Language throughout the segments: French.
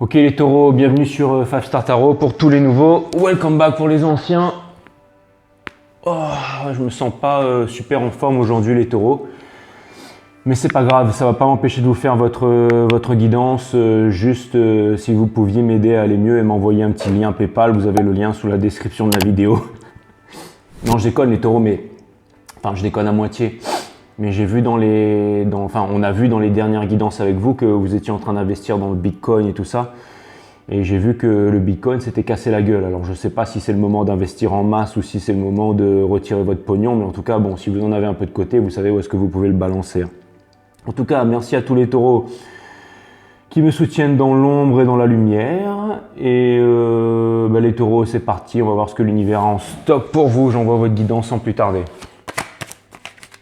Ok les taureaux, bienvenue sur 5 Star Tarot pour tous les nouveaux. Welcome back pour les anciens. Oh, je me sens pas super en forme aujourd'hui les taureaux. Mais c'est pas grave, ça va pas m'empêcher de vous faire votre guidance. Juste si vous pouviez m'aider à aller mieux et m'envoyer un petit lien PayPal, vous avez le lien sous la description de la vidéo. Non, je déconne les taureaux, mais enfin je déconne à moitié. Mais j'ai vu on a vu dans les dernières guidances avec vous que vous étiez en train d'investir dans le Bitcoin et tout ça. Et j'ai vu que le Bitcoin s'était cassé la gueule. Alors je ne sais pas si c'est le moment d'investir en masse ou si c'est le moment de retirer votre pognon. Mais en tout cas, bon, si vous en avez un peu de côté, vous savez où est-ce que vous pouvez le balancer. En tout cas, merci à tous les taureaux qui me soutiennent dans l'ombre et dans la lumière. Et les taureaux, c'est parti. On va voir ce que l'univers a en stock pour vous. J'envoie votre guidance sans plus tarder.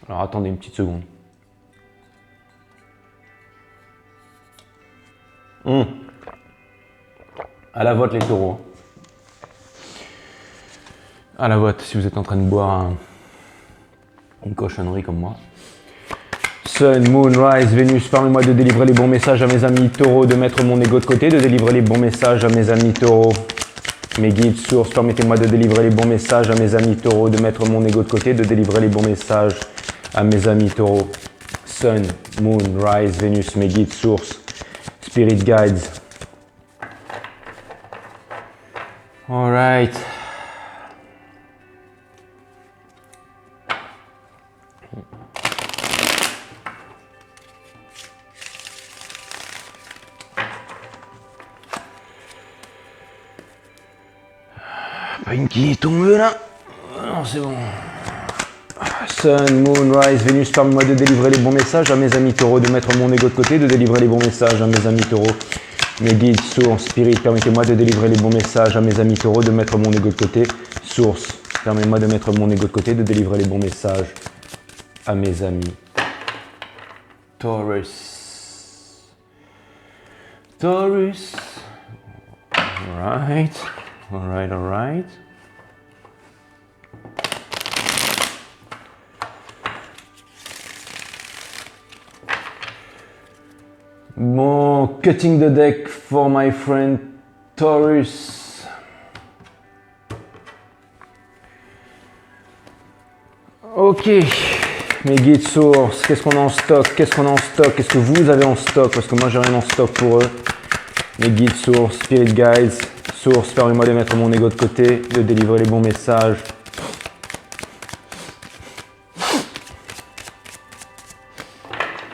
Alors attendez une petite seconde. À la vote les taureaux. À la vote si vous êtes en train de boire une cochonnerie comme moi. Sun, Moon, Rise, Vénus, permets-moi de délivrer les bons messages à mes amis taureaux, de mettre mon ego de côté, de délivrer les bons messages à mes amis taureaux. Mes guides, sources, permettez-moi de délivrer les bons messages à mes amis taureaux, de mettre mon ego de côté, de délivrer les bons messages à mes amis taureaux. Sun, Moon, Rise, Vénus, mes guides, sources, Spirit Guides. All right. Pas une qui tombe là. Non, c'est bon. Sun, Moon, Rise, Vénus, permets-moi de délivrer les bons messages à mes amis taureaux, de mettre mon ego de côté, de délivrer les bons messages à mes amis taureaux. Mes guides, sources, spirit, permettez-moi de délivrer les bons messages à mes amis taureaux, de mettre mon ego de côté. Source, permettez-moi de mettre mon ego de côté, de délivrer les bons messages à mes amis Taurus. Taurus. Alright, alright, alright. Bon, cutting the deck for my friend Taurus. Ok, mes guides sources, qu'est-ce qu'on a en stock? Qu'est-ce qu'on a en stock? Qu'est-ce que vous avez en stock? Parce que moi j'ai rien en stock pour eux. Mes guides sources, spirit guides, sources, permets-moi de mettre mon ego de côté, de délivrer les bons messages.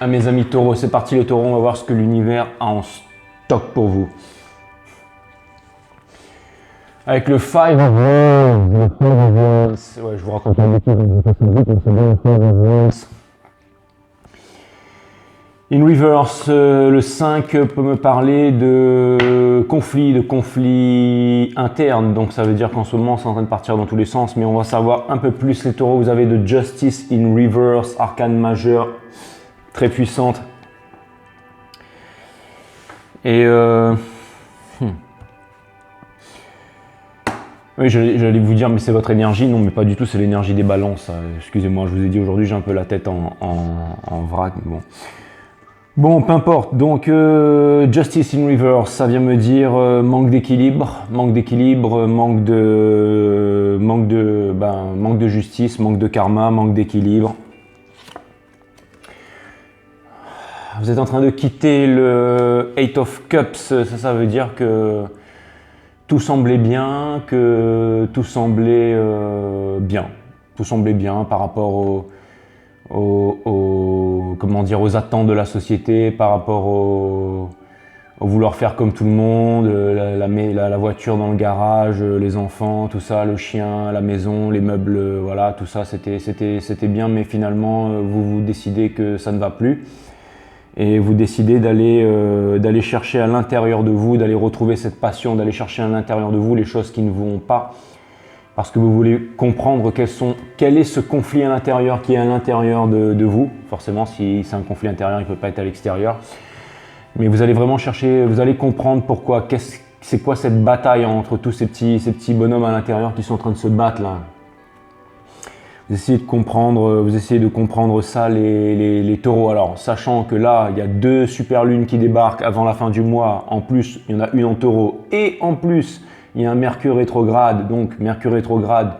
À mes amis taureaux, c'est parti les taureaux, on va voir ce que l'univers a en stock pour vous. Avec le 5 of Wands, ouais, je vous raconte un bêtise, in reverse, le 5 peut me parler de conflits internes, donc ça veut dire qu'en ce moment c'est en train de partir dans tous les sens, mais on va savoir un peu plus les taureaux. Vous avez de Justice in reverse, arcane majeure, très puissante. Et oui, j'allais vous dire, mais c'est votre énergie. Non, mais pas du tout, c'est l'énergie des balances. Excusez-moi, je vous ai dit aujourd'hui, j'ai un peu la tête en vrac. Mais bon. Bon, peu importe. Donc, Justice in Reverse, ça vient me dire manque d'équilibre, manque de justice, manque de karma, manque d'équilibre. Vous êtes en train de quitter le Eight of Cups, ça veut dire que tout semblait bien, tout semblait bien par rapport aux attentes de la société, par rapport au vouloir faire comme tout le monde, la voiture dans le garage, les enfants, tout ça, le chien, la maison, les meubles, voilà, tout ça, c'était bien, mais finalement, vous décidez que ça ne va plus. Et vous décidez d'aller chercher à l'intérieur de vous, d'aller retrouver cette passion, d'aller chercher à l'intérieur de vous les choses qui ne vont pas, parce que vous voulez comprendre quel est ce conflit à l'intérieur qui est à l'intérieur de vous. Forcément, si c'est un conflit intérieur, il ne peut pas être à l'extérieur. Mais vous allez vraiment chercher, vous allez comprendre pourquoi, c'est quoi cette bataille entre tous ces petits bonhommes à l'intérieur qui sont en train de se battre là. Vous essayez de comprendre ça, les taureaux. Alors, sachant que là, il y a 2 super lunes qui débarquent avant la fin du mois. En plus, il y en a une en taureau. Et en plus, il y a un Mercure rétrograde. Donc, Mercure rétrograde,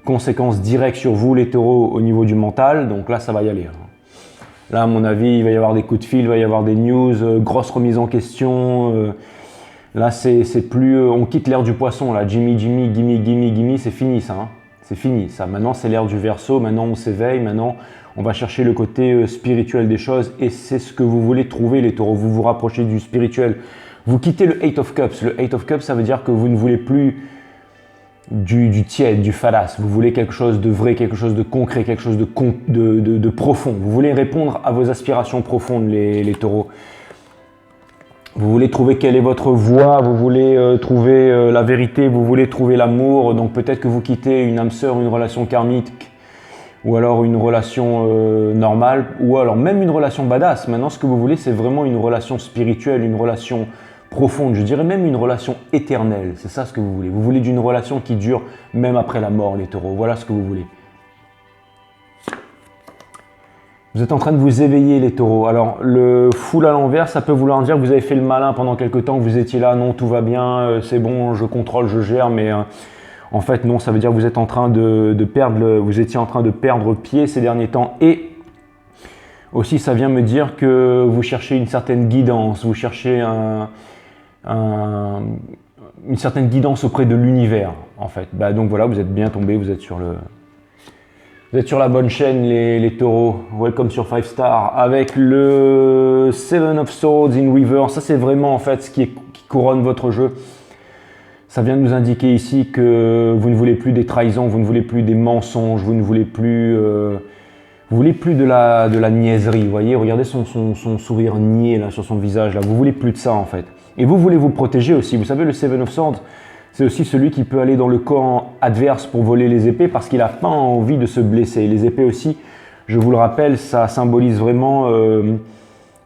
conséquence directe sur vous, les taureaux, au niveau du mental. Donc là, ça va y aller. Là, à mon avis, il va y avoir des coups de fil, il va y avoir des news, grosse remise en question. Là, c'est plus... on quitte l'ère du poisson. Là, Jimmy, gimme, c'est fini ça. Hein. C'est fini ça. Maintenant, c'est l'ère du Verseau. Maintenant, on s'éveille. Maintenant, on va chercher le côté spirituel des choses. Et c'est ce que vous voulez trouver, les taureaux. Vous vous rapprochez du spirituel. Vous quittez le Eight of Cups. Le Eight of Cups, ça veut dire que vous ne voulez plus du tiède, du fallace. Vous voulez quelque chose de vrai, quelque chose de concret, quelque chose de profond. Vous voulez répondre à vos aspirations profondes, les taureaux. Vous voulez trouver quelle est votre voie, vous voulez trouver la vérité, vous voulez trouver l'amour. Donc peut-être que vous quittez une âme sœur, une relation karmique, ou alors une relation normale, ou alors même une relation badass. Maintenant, ce que vous voulez, c'est vraiment une relation spirituelle, une relation profonde, je dirais même une relation éternelle. C'est ça ce que vous voulez. Vous voulez d'une relation qui dure même après la mort, les taureaux. Voilà ce que vous voulez. Vous êtes en train de vous éveiller, les taureaux. Alors, le full à l'envers, ça peut vouloir dire que vous avez fait le malin pendant quelques temps, que vous étiez là, non, tout va bien, c'est bon, je contrôle, je gère, mais en fait, non, ça veut dire que vous êtes en train vous étiez en train de perdre pied ces derniers temps. Et aussi, ça vient me dire que vous cherchez une certaine guidance, vous cherchez une certaine guidance auprès de l'univers, en fait. Bah, donc voilà, vous êtes bien tombé, vous êtes sur la bonne chaîne, les taureaux. Welcome sur 5 Star avec le Seven of Swords in Reverse. Ça, c'est vraiment en fait ce qui couronne votre jeu. Ça vient de nous indiquer ici que vous ne voulez plus des trahisons, vous ne voulez plus des mensonges, vous ne voulez plus, de la niaiserie. Vous voyez, regardez son sourire niais là sur son visage là. Vous voulez plus de ça en fait. Et vous voulez vous protéger aussi. Vous savez, le Seven of Swords, c'est aussi celui qui peut aller dans le camp adverse pour voler les épées parce qu'il n'a pas envie de se blesser. Les épées aussi, je vous le rappelle, ça symbolise vraiment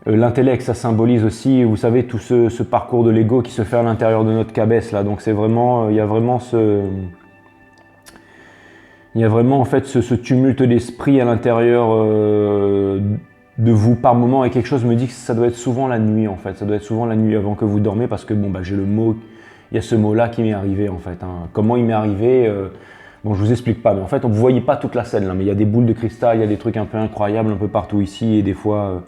l'intellect, ça symbolise aussi, vous savez, tout ce parcours de l'ego qui se fait à l'intérieur de notre cabesse là. Donc c'est vraiment, il y a vraiment en fait ce tumulte d'esprit à l'intérieur de vous par moment, et quelque chose me dit que ça doit être souvent la nuit en fait. Ça doit être souvent la nuit avant que vous dormez parce que bon bah j'ai le mot. Il y a ce mot-là qui m'est arrivé en fait. Hein. Comment il m'est arrivé bon, je vous explique pas, mais en fait, on ne voyait pas toute la scène là, mais il y a des boules de cristal, il y a des trucs un peu incroyables un peu partout ici, et des fois,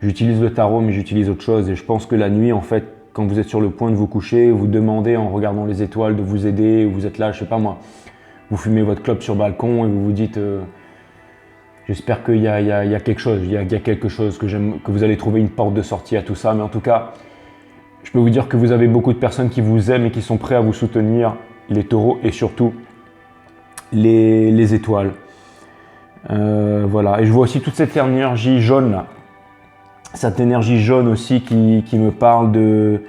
j'utilise le tarot, mais j'utilise autre chose, et je pense que la nuit, en fait, quand vous êtes sur le point de vous coucher, vous demandez en regardant les étoiles de vous aider, vous êtes là, je sais pas moi, vous fumez votre clope sur le balcon et vous vous dites, j'espère qu'il y a quelque chose, il y a quelque chose que vous allez trouver une porte de sortie à tout ça, mais en tout cas, je peux vous dire que vous avez beaucoup de personnes qui vous aiment et qui sont prêts à vous soutenir, les taureaux, et surtout les étoiles. Voilà, et je vois aussi toute cette énergie jaune là. Cette énergie jaune aussi qui me parle de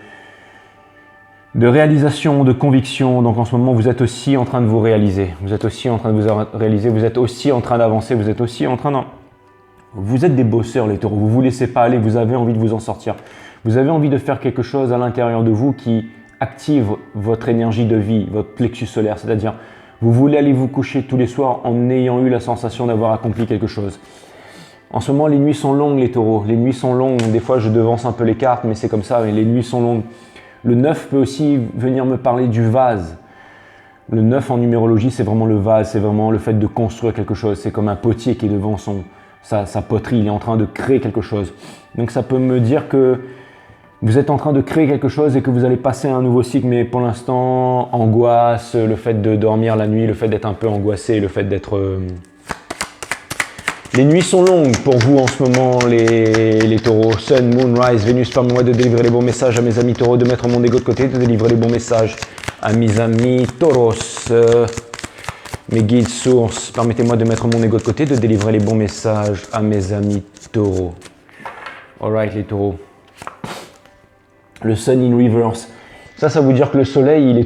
réalisation, de conviction. Donc en ce moment, vous êtes aussi en train de vous réaliser. Vous êtes aussi en train de vous réaliser, vous êtes aussi en train d'avancer, vous êtes aussi en train de... Vous êtes des bosseurs, les taureaux, vous ne vous laissez pas aller, vous avez envie de vous en sortir. Vous avez envie de faire quelque chose à l'intérieur de vous qui active votre énergie de vie, votre plexus solaire, c'est-à-dire vous voulez aller vous coucher tous les soirs en ayant eu la sensation d'avoir accompli quelque chose. En ce moment, les nuits sont longues, les taureaux. Les nuits sont longues, des fois je devance un peu les cartes, mais c'est comme ça, mais les nuits sont longues. Le 9 peut aussi venir me parler du vase. Le 9 en numérologie, c'est vraiment le vase, c'est vraiment le fait de construire quelque chose. C'est comme un potier qui est devant sa poterie, il est en train de créer quelque chose. Donc ça peut me dire que vous êtes en train de créer quelque chose et que vous allez passer à un nouveau cycle, mais pour l'instant, angoisse, le fait de dormir la nuit, le fait d'être un peu angoissé, le fait d'être... Les nuits sont longues pour vous en ce moment, les taureaux. Sun, Moon, Rise, Vénus, permets-moi de délivrer les bons messages à mes amis taureaux, de mettre mon ego de côté, de délivrer les bons messages à mes amis taureaux. Mes guides sources, permettez-moi de mettre mon ego de côté, de délivrer les bons messages à mes amis taureaux. Alright les taureaux. Le Sun in Reverse. Ça veut dire que le soleil,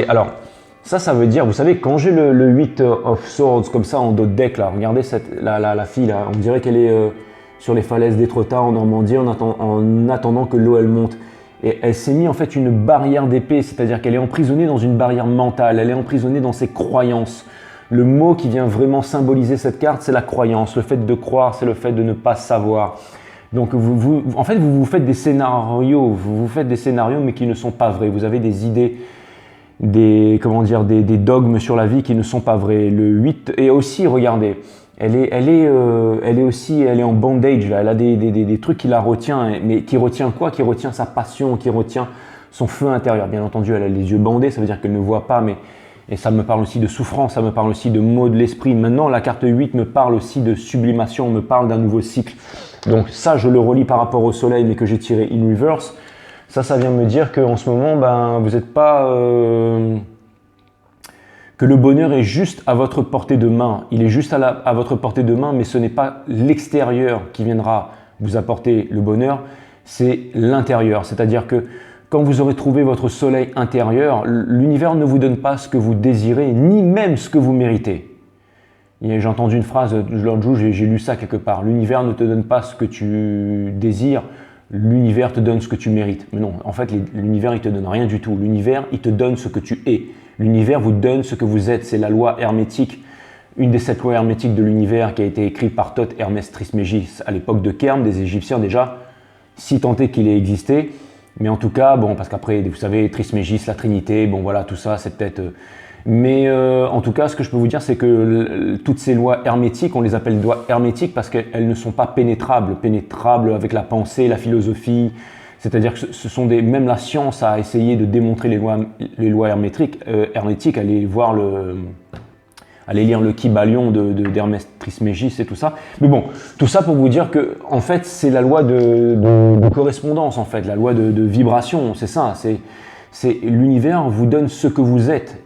alors, ça veut dire, vous savez, quand j'ai le 8 of Swords comme ça en dos de deck, là, regardez la fille, là, on dirait qu'elle est sur les falaises d'Étretat en Normandie en attendant que l'eau, elle monte. Et elle s'est mise en fait une barrière d'épée, c'est-à-dire qu'elle est emprisonnée dans une barrière mentale, elle est emprisonnée dans ses croyances. le mot qui vient vraiment symboliser cette carte, c'est la croyance. Le fait de croire, c'est le fait de ne pas savoir. Donc en fait, vous faites des scénarios, mais qui ne sont pas vrais. Vous avez des idées, des dogmes sur la vie qui ne sont pas vrais. Le 8, et aussi, regardez, elle est en bandage, là. Elle a des trucs qui la retient, mais qui retient quoi? Qui retient sa passion, qui retient son feu intérieur. Bien entendu, elle a les yeux bandés, ça veut dire qu'elle ne voit pas, et ça me parle aussi de souffrance, ça me parle aussi de maux de l'esprit. Maintenant, la carte 8 me parle aussi de sublimation, me parle d'un nouveau cycle. Donc ça, je le relis par rapport au soleil, mais que j'ai tiré in reverse. Ça vient me dire qu'en ce moment, vous n'êtes pas... que le bonheur est juste à votre portée de main. Il est juste à votre portée de main, mais ce n'est pas l'extérieur qui viendra vous apporter le bonheur, c'est l'intérieur. C'est-à-dire que quand vous aurez trouvé votre soleil intérieur, l'univers ne vous donne pas ce que vous désirez, ni même ce que vous méritez. J'ai entendu une phrase l'autre jour, j'ai lu ça quelque part. L'univers ne te donne pas ce que tu désires, l'univers te donne ce que tu mérites. Mais non, en fait, l'univers, il te donne rien du tout. L'univers, il te donne ce que tu es. L'univers vous donne ce que vous êtes. C'est la loi hermétique, une des 7 lois hermétiques de l'univers qui a été écrite par Thoth Hermès Trismégis à l'époque de Kherm, des Égyptiens déjà, si tant est qu'il ait existé. Mais en tout cas, bon, parce qu'après, vous savez, Trismégis, la Trinité, bon voilà, tout ça, c'est peut-être... Mais en tout cas, ce que je peux vous dire, c'est que toutes ces lois hermétiques, on les appelle lois hermétiques parce qu'elles ne sont pas pénétrables avec la pensée, la philosophie. C'est-à-dire que ce sont même la science a essayé de démontrer les lois hermétiques. Allez lire le Kybalion d'Hermès Trismégis et tout ça. Mais bon, tout ça pour vous dire que en fait, c'est la loi de correspondance, en fait, la loi de vibration. C'est ça. C'est l'univers vous donne ce que vous êtes.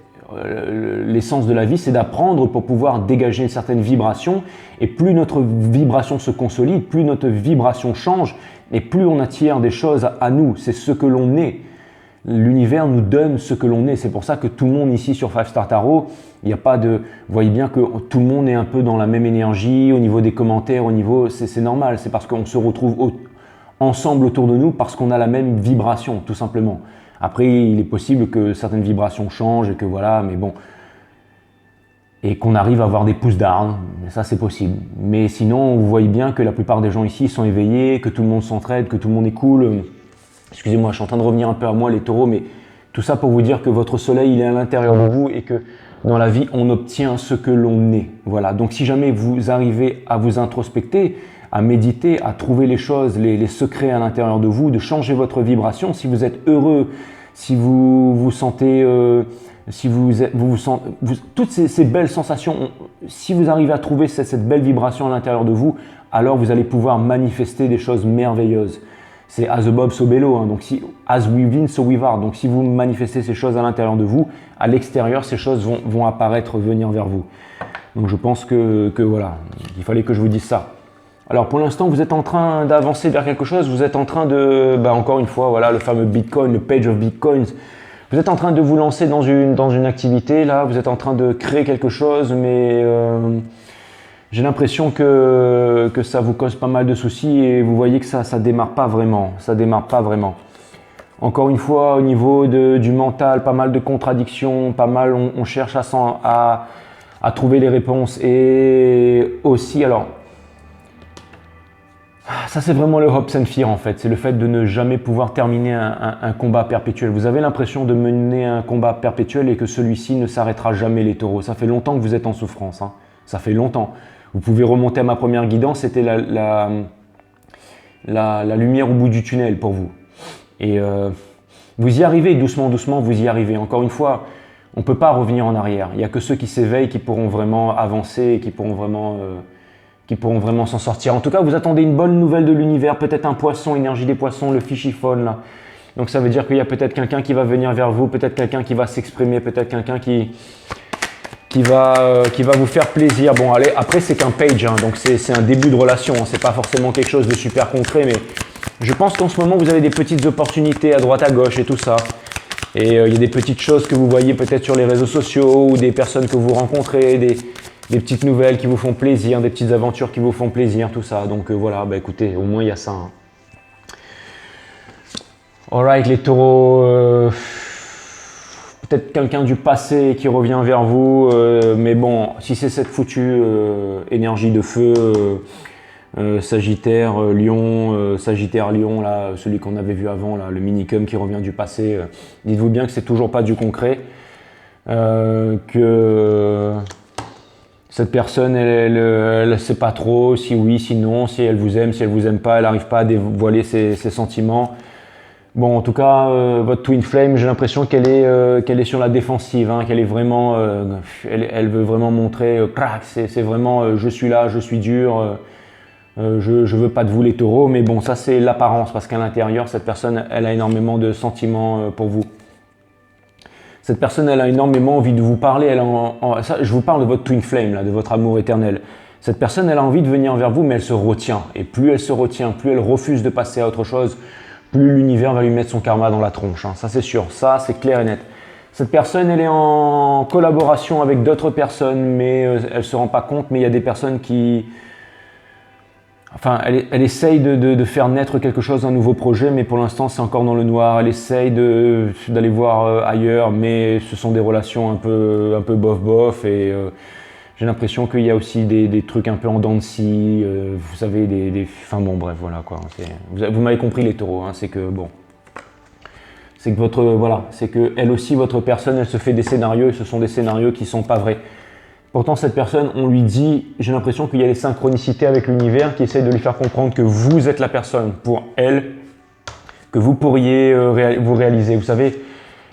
L'essence de la vie, c'est d'apprendre pour pouvoir dégager une certaine vibration. Et plus notre vibration se consolide, plus notre vibration change, et plus on attire des choses à nous. C'est ce que l'on est. L'univers nous donne ce que l'on est. C'est pour ça que tout le monde ici sur 5 Star Tarot, il n'y a pas de... Vous voyez bien que tout le monde est un peu dans la même énergie, au niveau des commentaires, c'est normal. C'est parce qu'on se retrouve ensemble autour de nous, parce qu'on a la même vibration, tout simplement. Après, il est possible que certaines vibrations changent et que voilà, mais bon... Et qu'on arrive à avoir des pousses d'armes, ça c'est possible. Mais sinon, vous voyez bien que la plupart des gens ici sont éveillés, que tout le monde s'entraide, que tout le monde est cool. Excusez-moi, je suis en train de revenir un peu à moi les taureaux, mais tout ça pour vous dire que votre soleil, il est à l'intérieur de vous et que dans la vie, on obtient ce que l'on est. Voilà. Donc si jamais vous arrivez à vous introspecter, à méditer, à trouver les choses, les secrets à l'intérieur de vous, de changer votre vibration, si vous êtes heureux, si vous vous sentez... toutes ces belles sensations, si vous arrivez à trouver cette belle vibration à l'intérieur de vous, alors vous allez pouvoir manifester des choses merveilleuses. C'est as above, so below. Donc as within, so without. Donc si vous manifestez ces choses à l'intérieur de vous, à l'extérieur, ces choses vont apparaître, venir vers vous. Donc je pense que voilà, il fallait que je vous dise ça. Alors pour l'instant, vous êtes en train d'avancer vers quelque chose. Vous êtes en train de, encore une fois, voilà, le fameux Bitcoin, le page of Bitcoins. Vous êtes en train de vous lancer dans une activité, là, vous êtes en train de créer quelque chose, mais j'ai l'impression que ça vous cause pas mal de soucis et vous voyez que ça démarre pas vraiment, Encore une fois, au niveau du mental, pas mal de contradictions, pas mal, on cherche à trouver les réponses et aussi, alors, ça c'est vraiment le hopes and fear en fait, c'est le fait de ne jamais pouvoir terminer un combat perpétuel. Vous avez l'impression de mener un combat perpétuel et que celui-ci ne s'arrêtera jamais les taureaux. Ça fait longtemps que vous êtes en souffrance, hein. Ça fait longtemps. Vous pouvez remonter à ma première guidance, c'était la lumière au bout du tunnel pour vous. Et vous y arrivez doucement, doucement, vous y arrivez. Encore une fois, on ne peut pas revenir en arrière. Il n'y a que ceux qui s'éveillent qui pourront vraiment avancer et qui pourront vraiment s'en sortir. En tout cas, vous attendez une bonne nouvelle de l'univers, peut-être un poisson, énergie des poissons, le fishiphone là. Donc ça veut dire qu'il y a peut-être quelqu'un qui va venir vers vous, peut-être quelqu'un qui va s'exprimer, peut-être quelqu'un qui va vous faire plaisir. Bon, allez, après c'est qu'un page, hein, donc c'est un début de relation, hein, c'est pas forcément quelque chose de super concret, mais je pense qu'en ce moment vous avez des petites opportunités à droite à gauche et tout ça. Et il y a des petites choses que vous voyez peut-être sur les réseaux sociaux ou des personnes que vous rencontrez, des petites nouvelles qui vous font plaisir, des petites aventures qui vous font plaisir, tout ça. Donc voilà, écoutez, au moins il y a ça. Hein. Alright les taureaux, peut-être quelqu'un du passé qui revient vers vous, mais bon, si c'est cette foutue énergie de feu, Sagittaire, Lion, Sagittaire, Lion, là, celui qu'on avait vu avant, là, le minicum qui revient du passé, dites-vous bien que c'est toujours pas du concret, que cette personne, elle ne sait pas trop si oui, si non, si elle vous aime, si elle vous aime pas, elle n'arrive pas à dévoiler ses sentiments. Bon, en tout cas, votre Twin Flame, j'ai l'impression qu'elle est sur la défensive, hein, qu'elle est vraiment, elle veut vraiment montrer, crac, c'est vraiment, je suis là, je suis dur, je veux pas de vous les taureaux, mais bon, ça c'est l'apparence, parce qu'à l'intérieur, cette personne, elle a énormément de sentiments pour vous. Cette personne, elle a énormément envie de vous parler, ça, je vous parle de votre Twin Flame, là, de votre amour éternel. Cette personne, elle a envie de venir vers vous, mais elle se retient, et plus elle se retient, plus elle refuse de passer à autre chose, plus l'univers va lui mettre son karma dans la tronche, hein. Ça c'est sûr, ça c'est clair et net. Cette personne, elle est en collaboration avec d'autres personnes, mais elle ne se rend pas compte, mais il y a des personnes qui... Enfin, elle essaye de faire naître quelque chose, un nouveau projet, mais pour l'instant c'est encore dans le noir. Elle essaye d'aller voir ailleurs, mais ce sont des relations un peu bof-bof, et j'ai l'impression qu'il y a aussi des trucs un peu en dents de scie, vous savez, enfin bon, bref, voilà quoi. Vous m'avez compris les taureaux, hein, c'est que bon, c'est que voilà, c'est que elle aussi, votre personne, elle se fait des scénarios, et ce sont des scénarios qui sont pas vrais. Pourtant, cette personne, on lui dit, j'ai l'impression qu'il y a des synchronicités avec l'univers qui essayent de lui faire comprendre que vous êtes la personne pour elle, que vous pourriez vous réaliser, vous savez.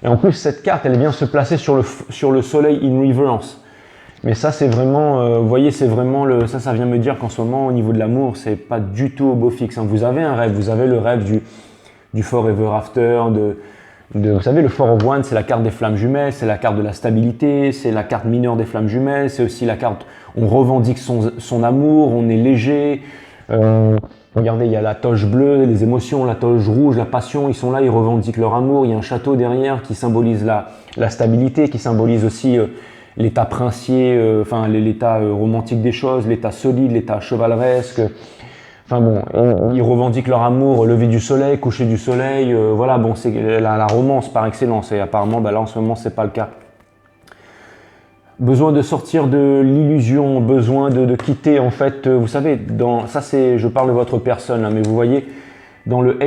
Et en plus, cette carte, elle vient se placer sur le soleil in reverse. Mais ça, c'est vraiment, vous voyez, c'est vraiment ça vient me dire qu'en ce moment, au niveau de l'amour, c'est pas du tout au beau fixe, hein. Vous avez un rêve, vous avez le rêve du forever after, vous savez, le Four of Wands, c'est la carte des flammes jumelles, c'est la carte de la stabilité, c'est la carte mineure des flammes jumelles, c'est aussi la carte, on revendique son amour, on est léger. Regardez, il y a la toche bleue, les émotions, la toche rouge, la passion, ils sont là, ils revendiquent leur amour. Il y a un château derrière qui symbolise la stabilité, qui symbolise aussi l'état princier, enfin l'état romantique des choses, l'état solide, l'état chevaleresque. Enfin bon, ils revendiquent leur amour, lever du soleil, coucher du soleil, voilà, bon, c'est la romance par excellence, et apparemment, là en ce moment, c'est pas le cas. Besoin de sortir de l'illusion, besoin de quitter, en fait, vous savez, ça c'est, je parle de votre personne, là, mais vous voyez, dans le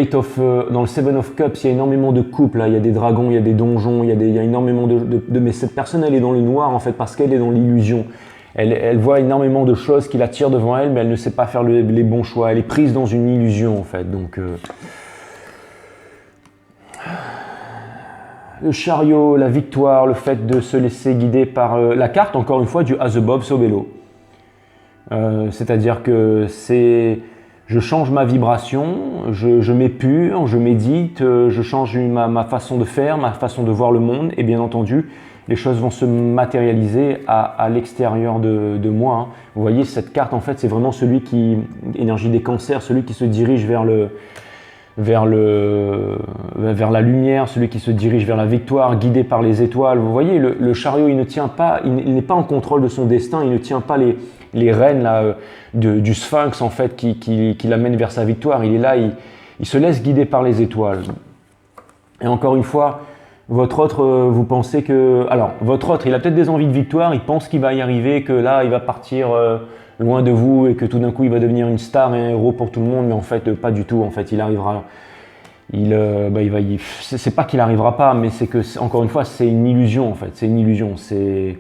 Seven of Cups, il y a énormément de couples, là, il y a des dragons, il y a des donjons, il y a énormément mais cette personne, elle est dans le noir, en fait, parce qu'elle est dans l'illusion. Elle voit énormément de choses qui l'attirent devant elle, mais elle ne sait pas faire les bons choix. Elle est prise dans une illusion, en fait. Donc, le chariot, la victoire, le fait de se laisser guider par la carte, encore une fois, du As Above So Below. C'est-à-dire que je change ma vibration, je m'épure, je médite, je change ma façon de faire, ma façon de voir le monde, et bien entendu, les choses vont se matérialiser à l'extérieur de moi, hein. Vous voyez, cette carte, en fait, c'est vraiment énergie des cancers, celui qui se dirige vers la lumière, celui qui se dirige vers la victoire, guidé par les étoiles. Vous voyez, le chariot, il ne tient pas, il n'est pas en contrôle de son destin, il ne tient pas les rênes là, du sphinx, en fait, qui l'amène vers sa victoire. Il est là, il se laisse guider par les étoiles. Et encore une fois, votre autre, vous pensez que... Alors, votre autre, il a peut-être des envies de victoire, il pense qu'il va y arriver, que là, il va partir loin de vous et que tout d'un coup, il va devenir une star et un héros pour tout le monde, mais en fait, pas du tout. En fait, il arrivera... c'est pas qu'il arrivera pas, mais c'est que, encore une fois, c'est une illusion, en fait. C'est une illusion, c'est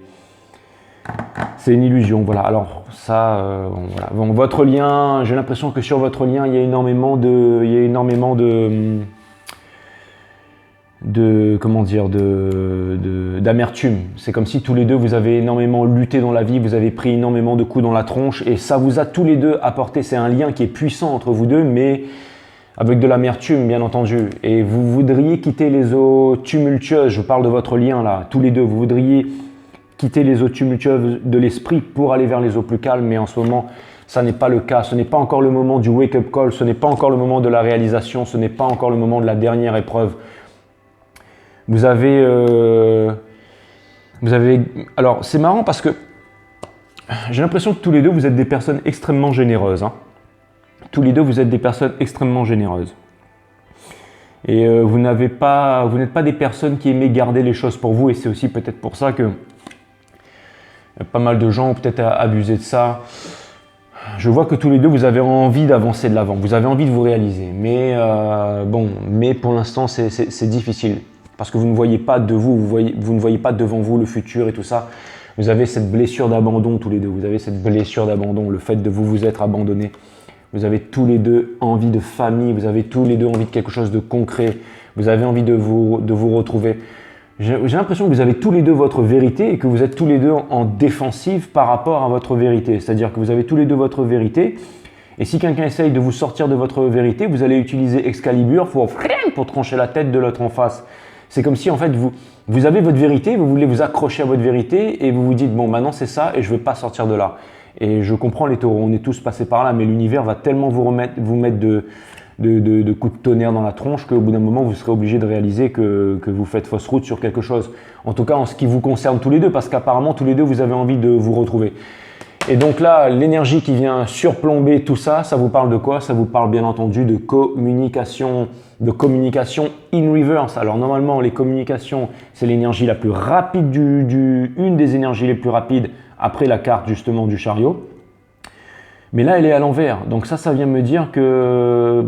une illusion, voilà. Alors, ça, voilà. Bon, votre lien, j'ai l'impression que sur votre lien, il y a énormément d'amertume. C'est comme si tous les deux vous avez énormément lutté dans la vie, vous avez pris énormément de coups dans la tronche et ça vous a tous les deux apporté, c'est un lien qui est puissant entre vous deux, mais avec de l'amertume bien entendu. Et vous voudriez quitter les eaux tumultueuses, je parle de votre lien là, tous les deux, vous voudriez quitter les eaux tumultueuses de l'esprit pour aller vers les eaux plus calmes, mais en ce moment ça n'est pas le cas, ce n'est pas encore le moment du wake-up call, ce n'est pas encore le moment de la réalisation, ce n'est pas encore le moment de la dernière épreuve. Vous avez... Alors, c'est marrant parce que j'ai l'impression que tous les deux, vous êtes des personnes extrêmement généreuses, hein. Tous les deux, vous êtes des personnes extrêmement généreuses. Et vous n'êtes pas des personnes qui aimez garder les choses pour vous, et c'est aussi peut-être pour ça que pas mal de gens ont peut-être abusé de ça. Je vois que tous les deux, vous avez envie d'avancer de l'avant, vous avez envie de vous réaliser, mais mais pour l'instant, c'est difficile, parce que vous ne voyez pas de vous ne voyez pas devant vous le futur et tout ça. Vous avez cette blessure d'abandon tous les deux, vous avez cette blessure d'abandon, le fait de vous être abandonné. Vous avez tous les deux envie de famille, vous avez tous les deux envie de quelque chose de concret, vous avez envie de vous retrouver. J'ai l'impression que vous avez tous les deux votre vérité et que vous êtes tous les deux en défensive par rapport à votre vérité. C'est-à-dire que vous avez tous les deux votre vérité, et si quelqu'un essaye de vous sortir de votre vérité, vous allez utiliser Excalibur pour trancher la tête de l'autre en face. C'est comme si en fait vous avez votre vérité, vous voulez vous accrocher à votre vérité et vous vous dites bon maintenant c'est ça et je ne veux pas sortir de là. Et je comprends les taureaux, on est tous passés par là, mais l'univers va tellement vous mettre de coups de tonnerre dans la tronche qu'au bout d'un moment vous serez obligé de réaliser que vous faites fausse route sur quelque chose. En tout cas en ce qui vous concerne tous les deux, parce qu'apparemment tous les deux vous avez envie de vous retrouver. Et donc là, l'énergie qui vient surplomber tout ça, ça vous parle de quoi? Ça vous parle bien entendu de communication in reverse. Alors normalement, les communications, c'est l'énergie la plus rapide une des énergies les plus rapides après la carte justement du chariot. Mais là, elle est à l'envers. Donc ça vient me dire que,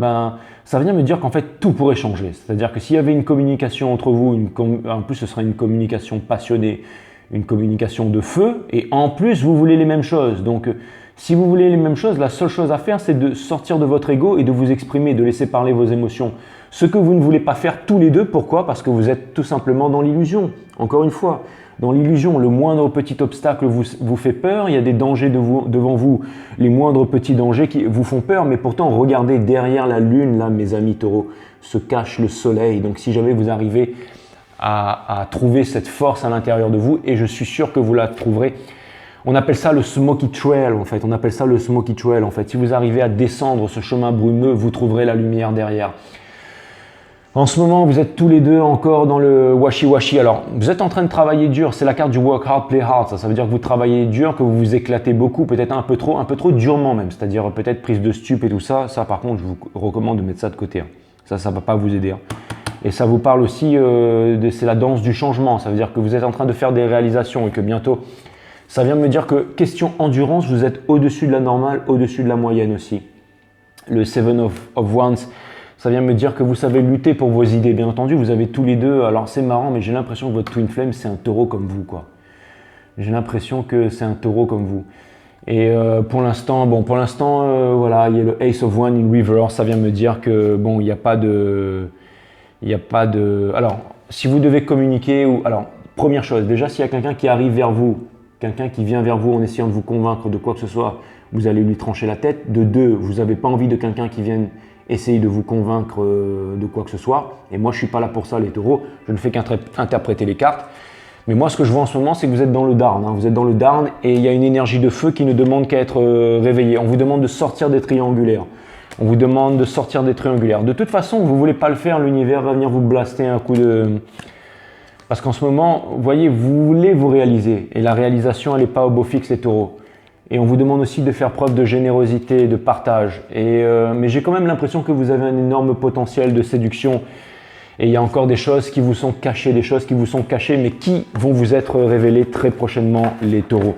ça vient me dire qu'en fait, tout pourrait changer. C'est-à-dire que s'il y avait une communication entre vous, en plus ce serait une communication passionnée, une communication de feu, et en plus vous voulez les mêmes choses. Donc si vous voulez les mêmes choses, la seule chose à faire c'est de sortir de votre ego et de vous exprimer, de laisser parler vos émotions. Ce que vous ne voulez pas faire tous les deux, pourquoi? Parce que vous êtes tout simplement dans l'illusion. Encore une fois, dans l'illusion, le moindre petit obstacle vous fait peur, il y a des dangers devant vous, les moindres petits dangers qui vous font peur, mais pourtant regardez derrière la lune, là mes amis taureaux, se cache le soleil. Donc si jamais vous arrivez à trouver cette force à l'intérieur de vous, et je suis sûr que vous la trouverez. On appelle ça le smoky trail en fait, Si vous arrivez à descendre ce chemin brumeux, vous trouverez la lumière derrière. En ce moment, vous êtes tous les deux encore dans le washi-washi. Alors, vous êtes en train de travailler dur, c'est la carte du work hard, play hard. Ça veut dire que vous travaillez dur, que vous vous éclatez beaucoup, peut-être un peu trop durement même, c'est-à-dire peut-être prise de stup et tout ça. Ça par contre, je vous recommande de mettre ça de côté. Ça ne va pas vous aider. Et ça vous parle aussi, c'est la danse du changement. Ça veut dire que vous êtes en train de faire des réalisations et que bientôt, ça vient me dire que question endurance, vous êtes au-dessus de la normale, au-dessus de la moyenne aussi. Le Seven of Wands, ça vient me dire que vous savez lutter pour vos idées. Bien entendu, vous avez tous les deux, alors c'est marrant, mais j'ai l'impression que votre Twin Flame, c'est un taureau comme vous, quoi. J'ai l'impression que c'est un taureau comme vous. Et pour l'instant, voilà, il y a le Ace of Wands in Reverse, ça vient me dire que, bon, il n'y a pas de... Alors, si vous devez communiquer, alors, première chose, déjà, s'il y a quelqu'un qui arrive vers vous, quelqu'un qui vient vers vous en essayant de vous convaincre de quoi que ce soit, vous allez lui trancher la tête. De deux, vous n'avez pas envie de quelqu'un qui vienne essayer de vous convaincre de quoi que ce soit. Et moi, je ne suis pas là pour ça, les taureaux. Je ne fais qu'interpréter les cartes. Mais moi, ce que je vois en ce moment, c'est que vous êtes dans le down. Vous êtes dans le down et il y a une énergie de feu qui ne demande qu'à être réveillée. On vous demande de sortir des triangulaires. On vous demande de sortir des triangulaires. De toute façon, vous ne voulez pas le faire, l'univers va venir vous blaster un coup de... Parce qu'en ce moment, vous voyez, vous voulez vous réaliser. Et la réalisation, elle n'est pas au beau fixe, les taureaux. Et on vous demande aussi de faire preuve de générosité, de partage. Mais j'ai quand même l'impression que vous avez un énorme potentiel de séduction. Et il y a encore des choses qui vous sont cachées, mais qui vont vous être révélées très prochainement, les taureaux.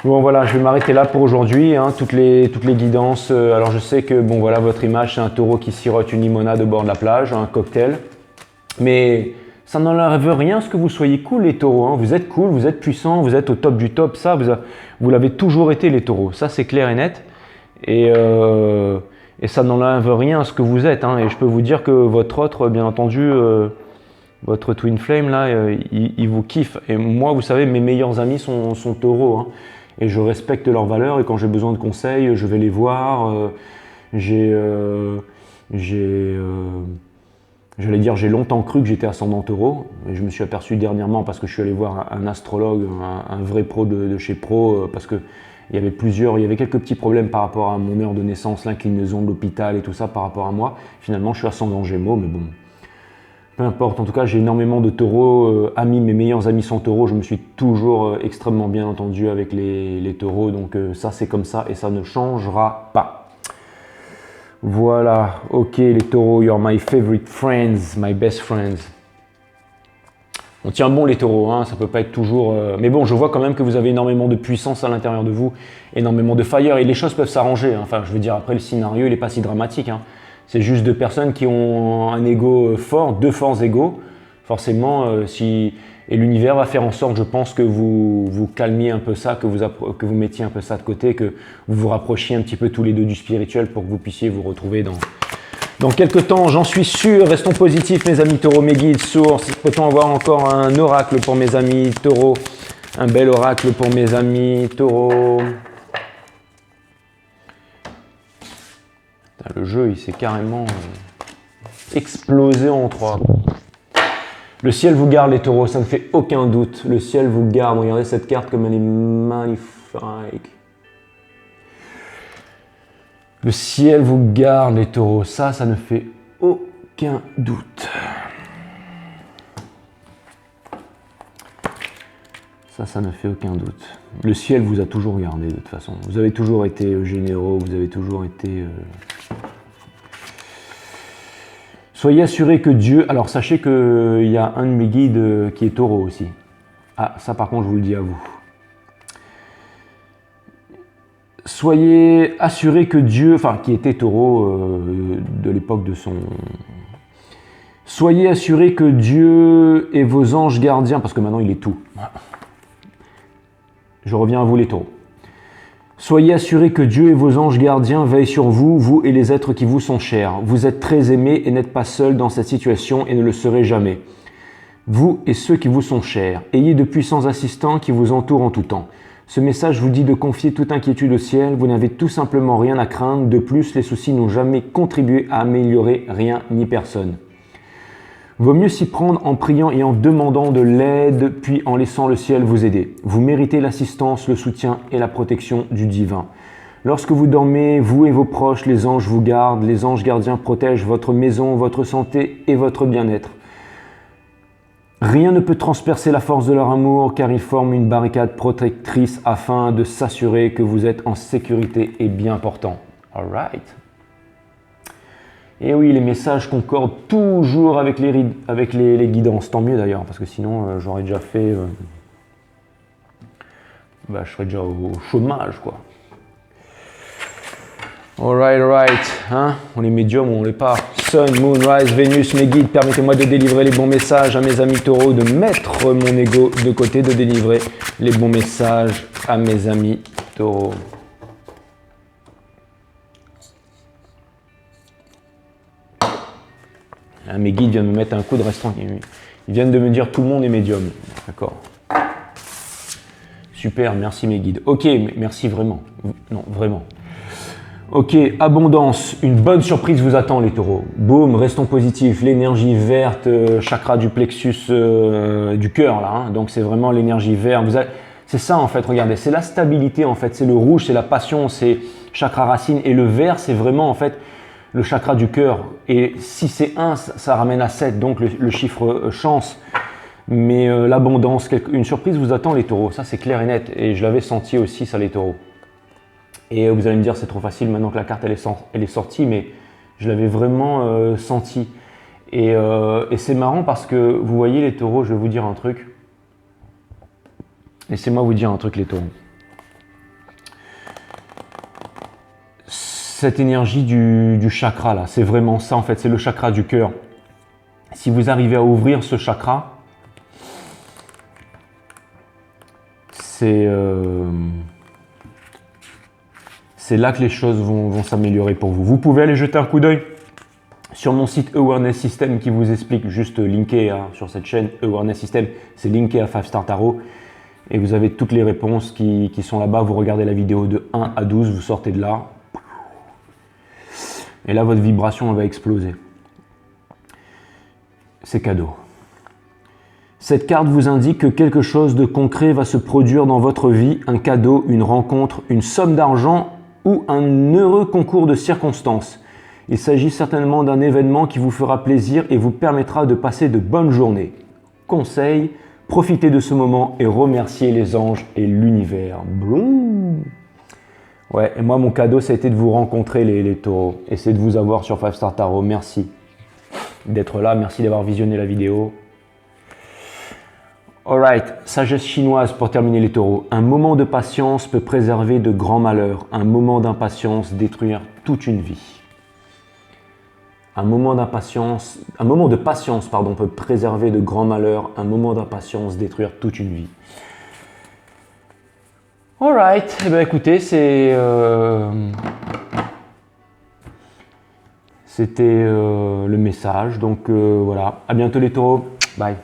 Bon voilà, je vais m'arrêter là pour aujourd'hui, toutes les guidances. Alors je sais que bon voilà, votre image c'est un taureau qui sirote une limonade au bord de la plage, un cocktail. Mais ça n'enlève rien à ce que vous soyez cool les taureaux. Vous êtes cool, vous êtes puissant, vous êtes au top du top. Ça, vous l'avez toujours été les taureaux. Ça c'est clair et net. Et ça n'enlève rien à ce que vous êtes. Et je peux vous dire que votre autre, bien entendu, votre Twin Flame là, il vous kiffe. Et moi, vous savez, mes meilleurs amis sont taureaux. Et je respecte leurs valeurs et quand j'ai besoin de conseils, je vais les voir. J'ai longtemps cru que j'étais ascendant taureau. Et je me suis aperçu dernièrement parce que je suis allé voir un astrologue, un vrai pro de chez pro, parce que il y avait quelques petits problèmes par rapport à mon heure de naissance, l'inclinaison de l'hôpital et tout ça par rapport à moi. Finalement, je suis ascendant Gémeaux, mais bon. Peu importe, en tout cas, j'ai énormément de taureaux, amis, mes meilleurs amis sont taureaux, je me suis toujours extrêmement bien entendu avec les taureaux, donc ça c'est comme ça et ça ne changera pas. Voilà, ok les taureaux, you're my favorite friends, my best friends. On tient bon les taureaux, hein, ça peut pas être toujours... Mais bon, je vois quand même que vous avez énormément de puissance à l'intérieur de vous, énormément de fire, et les choses peuvent s'arranger. Hein. Enfin, je veux dire, après le scénario, il n'est pas si dramatique. Hein. C'est juste deux personnes qui ont un ego fort, deux forces égaux. Forcément, et l'univers va faire en sorte, je pense, que vous calmiez un peu ça, que vous mettiez un peu ça de côté, que vous vous rapprochiez un petit peu tous les deux du spirituel pour que vous puissiez vous retrouver dans quelques temps, j'en suis sûr. Restons positifs, mes amis taureaux, mes guides, sources. Peut-on avoir encore un oracle pour mes amis taureaux? Un bel oracle pour mes amis taureaux. Le jeu, il s'est carrément explosé en trois. Le ciel vous garde, les taureaux, ça ne fait aucun doute. Le ciel vous garde. Regardez cette carte comme elle est magnifique. Le ciel vous garde, les taureaux. Ça ne fait aucun doute. Ça ne fait aucun doute. Le ciel vous a toujours gardé, de toute façon. Vous avez toujours été généreux, vous avez toujours été... Soyez assurés que Dieu... Alors, sachez qu'il y a un de mes guides qui est taureau aussi. Ah, ça par contre, je vous le dis à vous. Soyez assurés que Dieu, enfin qui était taureau de l'époque de son... Soyez assurés que Dieu et vos anges gardiens, parce que maintenant il est tout. Je reviens à vous les taureaux. Soyez assurés que Dieu et vos anges gardiens veillent sur vous, vous et les êtres qui vous sont chers. Vous êtes très aimés et n'êtes pas seuls dans cette situation et ne le serez jamais. Vous et ceux qui vous sont chers, ayez de puissants assistants qui vous entourent en tout temps. Ce message vous dit de confier toute inquiétude au ciel, vous n'avez tout simplement rien à craindre, de plus les soucis n'ont jamais contribué à améliorer rien ni personne. Vaut mieux s'y prendre en priant et en demandant de l'aide, puis en laissant le ciel vous aider. Vous méritez l'assistance, le soutien et la protection du divin. Lorsque vous dormez, vous et vos proches, les anges vous gardent, les anges gardiens protègent votre maison, votre santé et votre bien-être. Rien ne peut transpercer la force de leur amour car ils forment une barricade protectrice afin de s'assurer que vous êtes en sécurité et bien portant. Alright. Et oui, les messages concordent toujours avec les guidances. Tant mieux d'ailleurs, parce que sinon j'aurais déjà fait... je serais déjà au chômage, quoi. Alright. Hein, on est médium ou on l'est pas. Sun, Moon, Rise, Vénus, mes guides, permettez-moi de délivrer les bons messages à mes amis taureaux, de mettre mon ego de côté, de délivrer les bons messages à mes amis taureaux. Mes guides viennent me mettre un coup de restaurant. Ils viennent de me dire tout le monde est médium. D'accord. Super, merci mes guides. Ok, merci vraiment. Non, vraiment. Ok, abondance, une bonne surprise vous attend les taureaux. Boum, restons positifs, l'énergie verte, chakra du plexus du cœur là, hein. Donc c'est vraiment l'énergie verte. C'est ça en fait, regardez, c'est la stabilité en fait, c'est le rouge, c'est la passion, c'est chakra racine et le vert c'est vraiment en fait le chakra du cœur. Et si c'est 1, ça ramène à 7, donc le chiffre chance. Mais l'abondance, une surprise vous attend les taureaux, ça c'est clair et net. Et je l'avais senti aussi ça les taureaux. Et vous allez me dire c'est trop facile maintenant que la carte elle est sortie, mais je l'avais vraiment senti. Et c'est marrant parce que vous voyez les taureaux, je vais vous dire un truc. Laissez-moi vous dire un truc les taureaux. Cette énergie du chakra là, c'est vraiment ça en fait, c'est le chakra du cœur. Si vous arrivez à ouvrir ce chakra, c'est là que les choses vont s'améliorer pour vous. Vous pouvez aller jeter un coup d'œil sur mon site Awareness System qui vous explique, juste linké sur cette chaîne Awareness System, c'est linké à 5 Star Tarot. Et vous avez toutes les réponses qui sont là-bas. Vous regardez la vidéo de 1 à 12, vous sortez de là. Et là, votre vibration elle va exploser. C'est cadeau. Cette carte vous indique que quelque chose de concret va se produire dans votre vie, un cadeau, une rencontre, une somme d'argent ou un heureux concours de circonstances. Il s'agit certainement d'un événement qui vous fera plaisir et vous permettra de passer de bonnes journées. Conseil, profitez de ce moment et remerciez les anges et l'univers. Ouais, et moi, mon cadeau, ça a été de vous rencontrer, les taureaux. Et c'est de vous avoir sur 5 Star Tarot. Merci d'être là. Merci d'avoir visionné la vidéo. Alright, sagesse chinoise pour terminer les taureaux. Un moment de patience peut préserver de grands malheurs. Un moment d'impatience détruire toute une vie. Un moment de patience, pardon, peut préserver de grands malheurs. Un moment d'impatience détruire toute une vie. Alright, eh bien écoutez, c'était le message. Donc voilà, à bientôt les taureaux. Bye.